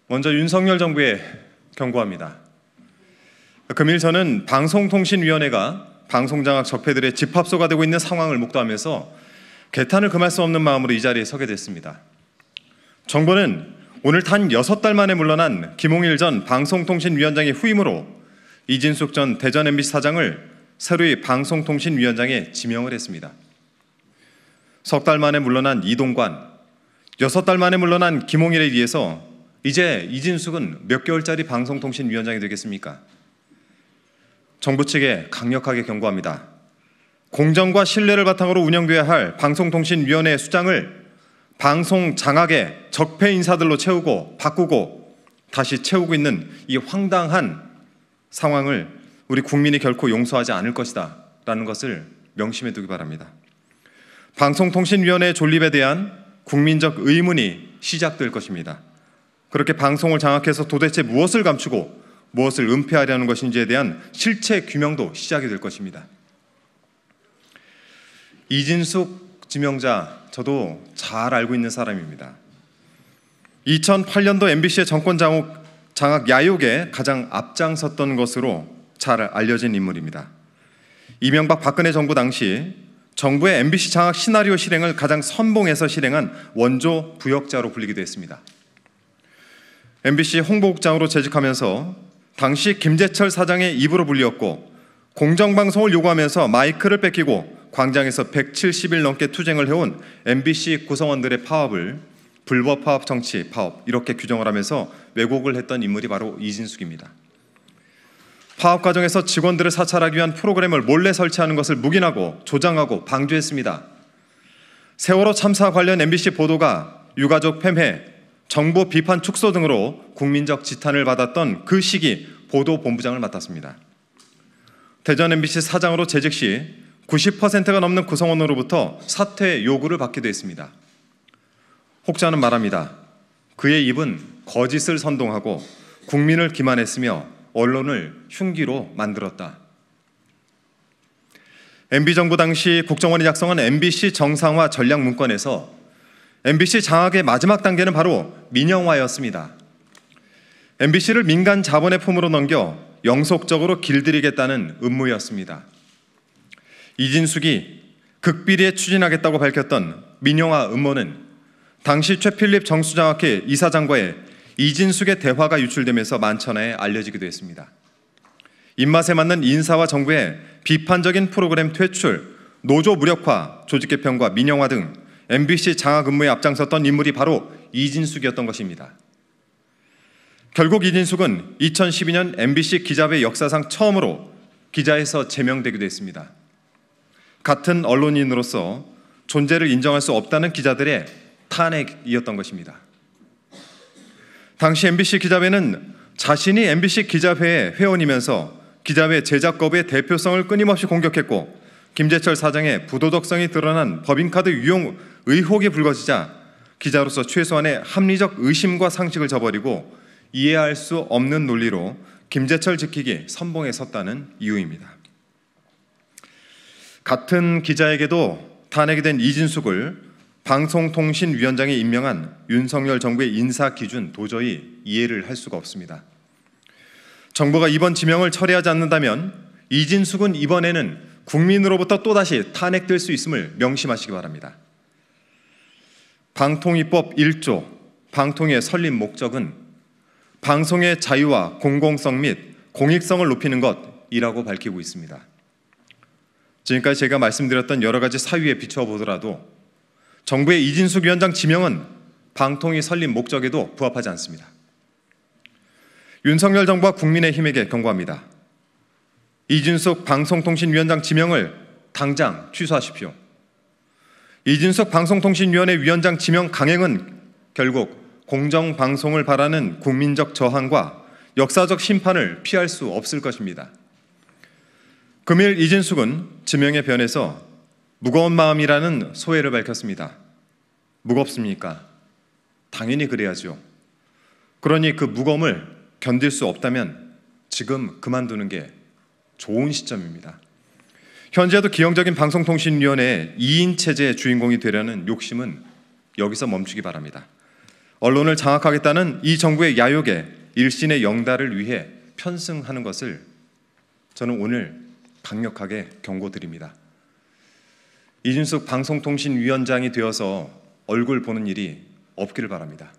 먼저 윤석열 정부에 경고합니다. 금일 저는 방송통신위원회가 방송장악 적폐들의 집합소가 되고 있는 상황을 목도하면서 개탄을 금할 수 없는 마음으로 이 자리에 서게 됐습니다. 정부는 오늘 단 6달 만에 물러난 김홍일 전 방송통신위원장의 후임으로 이진숙 전 대전 MBC 사장을 새로이 방송통신위원장에 지명을 했습니다. 석 달 만에 물러난 이동관, 6달 만에 물러난 김홍일에 의해서 이제 이진숙은 몇 개월짜리 방송통신위원장이 되겠습니까? 정부 측에 강력하게 경고합니다. 공정과 신뢰를 바탕으로 운영돼야 할 방송통신위원회 수장을 방송 장악의 적폐 인사들로 채우고 바꾸고 다시 채우고 있는 이 황당한 상황을 우리 국민이 결코 용서하지 않을 것이다 라는 것을 명심해 두기 바랍니다. 방송통신위원회 존립에 대한 국민적 의문이 시작될 것입니다. 그렇게 방송을 장악해서 도대체 무엇을 감추고 무엇을 은폐하려는 것인지에 대한 실체 규명도 시작이 될 것입니다. 이진숙 지명자, 저도 잘 알고 있는 사람입니다. 2008년도 MBC의 정권 장악 야욕에 가장 앞장섰던 것으로 잘 알려진 인물입니다. 이명박 박근혜 정부 당시 정부의 MBC 장악 시나리오 실행을 가장 선봉해서 실행한 원조 부역자로 불리기도 했습니다. MBC 홍보국장으로 재직하면서 당시 김재철 사장의 입으로 불리었고 공정방송을 요구하면서 마이크를 뺏기고 광장에서 170일 넘게 투쟁을 해온 MBC 구성원들의 파업을 불법 파업 정치 파업 이렇게 규정을 하면서 왜곡을 했던 인물이 바로 이진숙입니다. 파업 과정에서 직원들을 사찰하기 위한 프로그램을 몰래 설치하는 것을 묵인하고 조장하고 방조했습니다. 세월호 참사 관련 MBC 보도가 유가족 폐쇄, 정보 비판 축소 등으로 국민적 지탄을 받았던 그 시기 보도본부장을 맡았습니다. 대전 MBC 사장으로 재직 시 90%가 넘는 구성원으로부터 사퇴 요구를 받기도 했습니다. 혹자는 말합니다. 그의 입은 거짓을 선동하고 국민을 기만했으며 언론을 흉기로 만들었다. MB정부 당시 국정원이 작성한 MBC 정상화 전략 문건에서 MBC 장악의 마지막 단계는 바로 민영화였습니다. MBC를 민간 자본의 품으로 넘겨 영속적으로 길들이겠다는 음모였습니다. 이진숙이 극비리에 추진하겠다고 밝혔던 민영화 음모는 당시 최필립 정수장학회 이사장과의 이진숙의 대화가 유출되면서 만천하에 알려지기도 했습니다. 입맛에 맞는 인사와 정부의 비판적인 프로그램 퇴출, 노조 무력화, 조직 개편과 민영화 등 MBC 장악 음모에 앞장섰던 인물이 바로 이진숙이었던 것입니다. 결국 이진숙은 2012년 MBC 기자회 역사상 처음으로 기자에서 제명되기도 했습니다. 같은 언론인으로서 존재를 인정할 수 없다는 기자들의 탄핵이었던 것입니다. 당시 MBC 기자회는 자신이 MBC 기자회의 회원이면서 기자회 제작 거부의 대표성을 끊임없이 공격했고 김재철 사장의 부도덕성이 드러난 법인카드 유용 의혹이 불거지자 기자로서 최소한의 합리적 의심과 상식을 저버리고 이해할 수 없는 논리로 김재철 지키기 선봉에 섰다는 이유입니다. 같은 기자에게도 탄핵이 된 이진숙을 방송통신위원장에 임명한 윤석열 정부의 인사 기준 도저히 이해를 할 수가 없습니다. 정부가 이번 지명을 처리하지 않는다면 이진숙은 이번에는 국민으로부터 또다시 탄핵될 수 있음을 명심하시기 바랍니다. 방통위법 1조 방통위의 설립 목적은 방송의 자유와 공공성 및 공익성을 높이는 것이라고 밝히고 있습니다. 지금까지 제가 말씀드렸던 여러 가지 사유에 비추어 보더라도 정부의 이진숙 위원장 지명은 방통위 설립 목적에도 부합하지 않습니다. 윤석열 정부와 국민의힘에게 경고합니다. 이진숙 방송통신위원장 지명을 당장 취소하십시오. 이진숙 방송통신위원회 위원장 지명 강행은 결국 공정방송을 바라는 국민적 저항과 역사적 심판을 피할 수 없을 것입니다. 금일 이진숙은 지명에 변해서 무거운 마음이라는 소회를 밝혔습니다. 무겁습니까? 당연히 그래야죠. 그러니 그 무거움을 견딜 수 없다면 지금 그만두는 게 좋은 시점입니다. 현재도 기형적인 방송통신위원회의 2인 체제의 주인공이 되려는 욕심은 여기서 멈추기 바랍니다. 언론을 장악하겠다는 이 정부의 야욕에 일신의 영달을 위해 편승하는 것을 저는 오늘 강력하게 경고드립니다. 이준석 방송통신위원장이 되어서 얼굴 보는 일이 없기를 바랍니다.